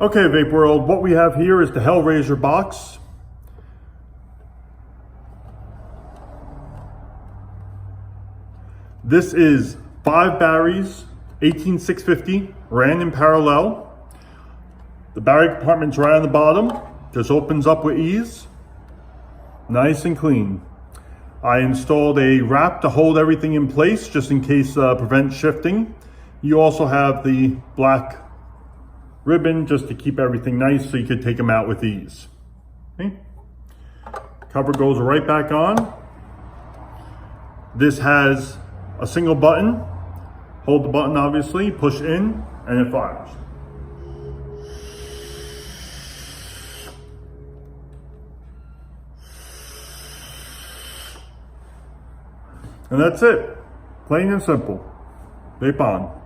Okay, Vape World, what we have here is the Hellraiser box. This is 5 batteries, 18650, ran in parallel. The battery compartment's right on the bottom, just opens up with ease. Nice and clean. I installed a wrap to hold everything in place just in case prevent shifting. You also have the black ribbon just to keep everything nice so you could take them out with ease. Okay. Cover goes right back on. This has a single button. Hold the button obviously, push in, and it fires. And that's it. Plain and simple. Vape on.